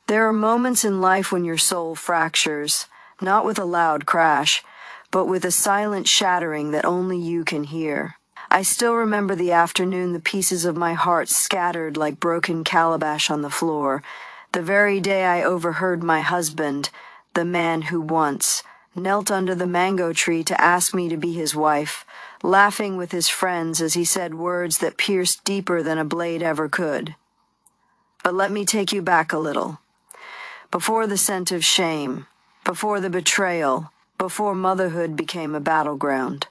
There are moments in life when your soul fractures, not with a loud crash, but with a silent shattering that only you can hear. I still remember the afternoon the pieces of my heart scattered like broken calabash on the floor, the very day I overheard my husband, the man who once knelt under the mango tree to ask me to be his wife, laughing with his friends as he said words that pierced deeper than a blade ever could. But let me take you back a little. Before the scent of shame, before the betrayal, before motherhood became a battleground.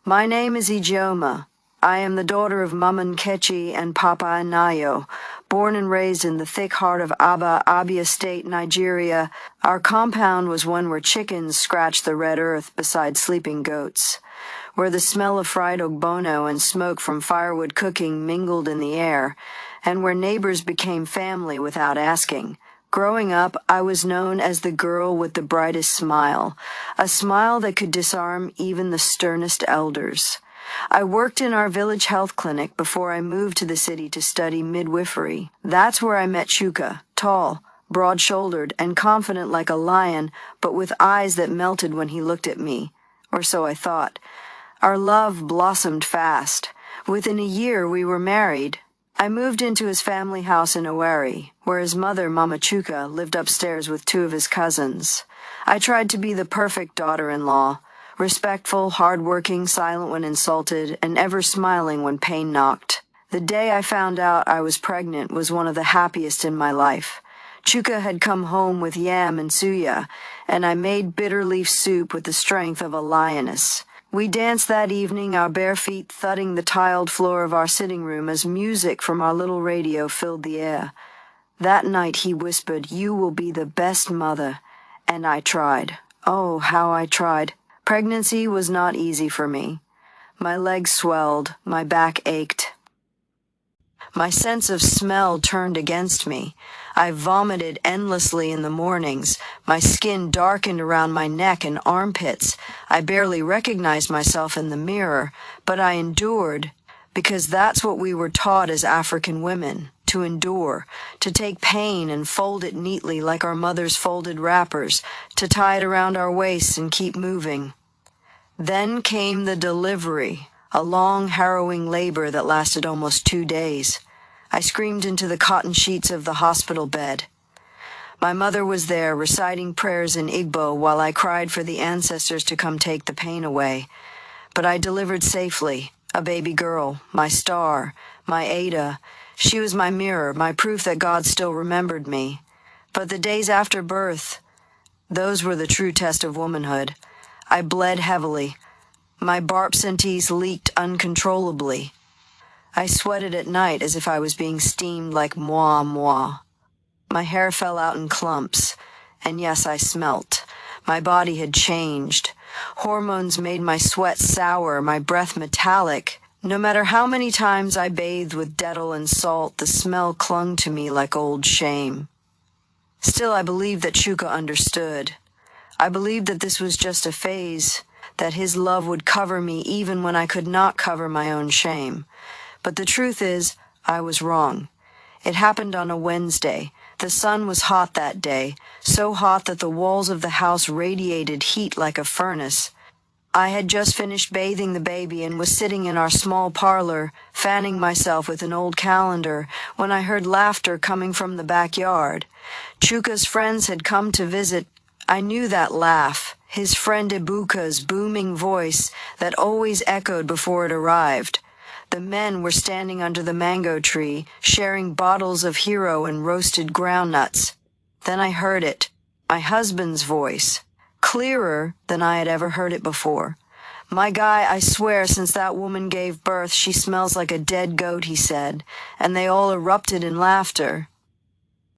My name is Ijeoma. I am the daughter of Mama Nkechi and Papa Anayo, born and raised in the thick heart of Aba, Abia State, Nigeria. Our compound was one where chickens scratched the red earth beside sleeping goats, where the smell of fried ogbono and smoke from firewood cooking mingled in the air, and where neighbors became family without asking. Growing up, I was known as the girl with the brightest smile, a smile that could disarm even the sternest elders. I worked in our village health clinic before I moved to the city to study midwifery. That's where I met Chuka, tall, broad-shouldered, and confident like a lion, but with eyes that melted when he looked at me, or so I thought. Our love blossomed fast. Within a year, we were married. I moved into his family house in Owerri, where his mother, Mama Chuka, lived upstairs with two of his cousins. I tried to be the perfect daughter-in-law, respectful, hard-working, silent when insulted, and ever smiling when pain knocked. The day I found out I was pregnant was one of the happiest in my life. Chuka had come home with yam and suya, and I made bitter leaf soup with the strength of a lioness. We danced that evening, our bare feet thudding the tiled floor of our sitting room as music from our little radio filled the air. That night he whispered, "You will be the best mother." And I tried. Oh, how I tried. Pregnancy was not easy for me. My legs swelled, my back ached. My sense of smell turned against me. I vomited endlessly in the mornings. My skin darkened around my neck and armpits. I barely recognized myself in the mirror, but I endured, because that's what we were taught as African women, to endure, to take pain and fold it neatly like our mothers folded wrappers, to tie it around our waists and keep moving. Then came the delivery, a long, harrowing labor that lasted almost 2 days. I screamed into the cotton sheets of the hospital bed. My mother was there, reciting prayers in Igbo while I cried for the ancestors to come take the pain away. But I delivered safely, a baby girl, my star, my Ada. She was my mirror, my proof that God still remembered me. But the days after birth, those were the true test of womanhood. I bled heavily. My barb sentees leaked uncontrollably. I sweated at night as if I was being steamed like moi moi. My hair fell out in clumps, and yes, I smelt. My body had changed. Hormones made my sweat sour, my breath metallic. No matter how many times I bathed with Dettol and salt, the smell clung to me like old shame. Still, I believed that Chuka understood. I believed that this was just a phase, that his love would cover me even when I could not cover my own shame. But the truth is, I was wrong. It happened on a Wednesday. The sun was hot that day, so hot that the walls of the house radiated heat like a furnace. I had just finished bathing the baby and was sitting in our small parlor, fanning myself with an old calendar, when I heard laughter coming from the backyard. Chuka's friends had come to visit. I knew that laugh, his friend Ebuka's booming voice that always echoed before it arrived. The men were standing under the mango tree, sharing bottles of hero and roasted groundnuts. Then I heard it, my husband's voice, clearer than I had ever heard it before. "My guy, I swear, since that woman gave birth, she smells like a dead goat," he said, and they all erupted in laughter.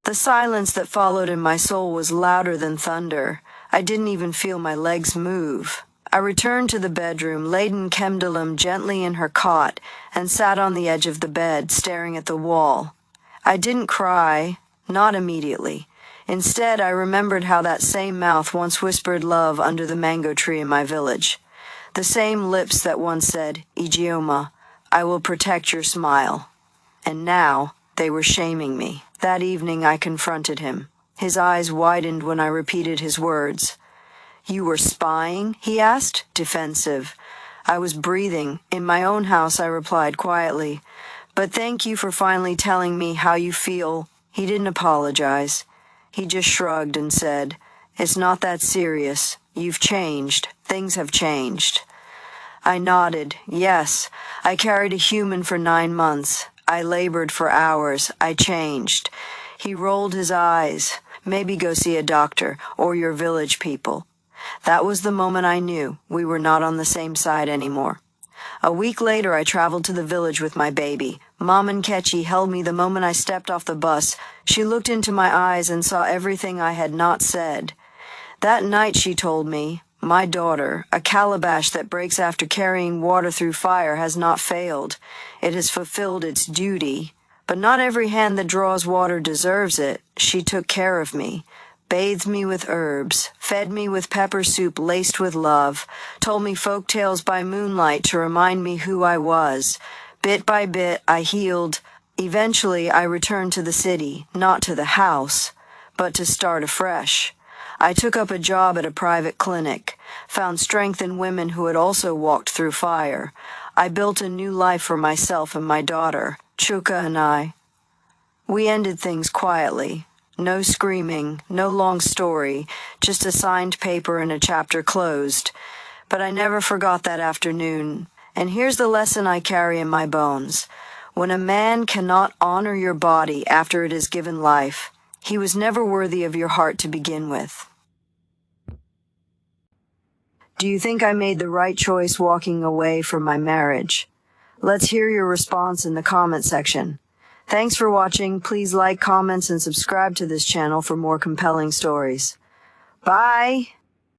The silence that followed in my soul was louder than thunder. I didn't even feel my legs move. I returned to the bedroom, laid Nkemdalem gently in her cot, and sat on the edge of the bed, staring at the wall. I didn't cry, not immediately. Instead, I remembered how that same mouth once whispered love under the mango tree in my village. The same lips that once said, "Ijeoma, I will protect your smile." And now they were shaming me. That evening I confronted him. His eyes widened when I repeated his words. "You were spying?" he asked, defensive. I was breathing. "In my own house," I replied quietly. "But thank you for finally telling me how you feel." He didn't apologize. He just shrugged and said, "It's not that serious. You've changed. Things have changed." I nodded. Yes, I carried a human for 9 months. I labored for hours. I changed. He rolled his eyes. "Maybe go see a doctor or your village people." That was the moment I knew we were not on the same side anymore. A week later, I traveled to the village with my baby. Mom Nkechi held me the moment I stepped off the bus. She looked into my eyes and saw everything I had not said. That night, she told me, "My daughter, a calabash that breaks after carrying water through fire has not failed. It has fulfilled its duty. But not every hand that draws water deserves it. She took care of me, bathed me with herbs, fed me with pepper soup laced with love, told me folk tales by moonlight to remind me who I was. Bit by bit, I healed. Eventually, I returned to the city, not to the house, but to start afresh. I took up a job at a private clinic, found strength in women who had also walked through fire. I built a new life for myself and my daughter, Chuka and I. We ended things quietly. No screaming, no long story, just a signed paper and a chapter closed. But I never forgot that afternoon. And here's the lesson I carry in my bones. When a man cannot honor your body after it is given life, he was never worthy of your heart to begin with. Do you think I made the right choice walking away from my marriage? Let's hear your response in the comment section. Thanks for watching. Please like, comments, and subscribe to this channel for more compelling stories. Bye!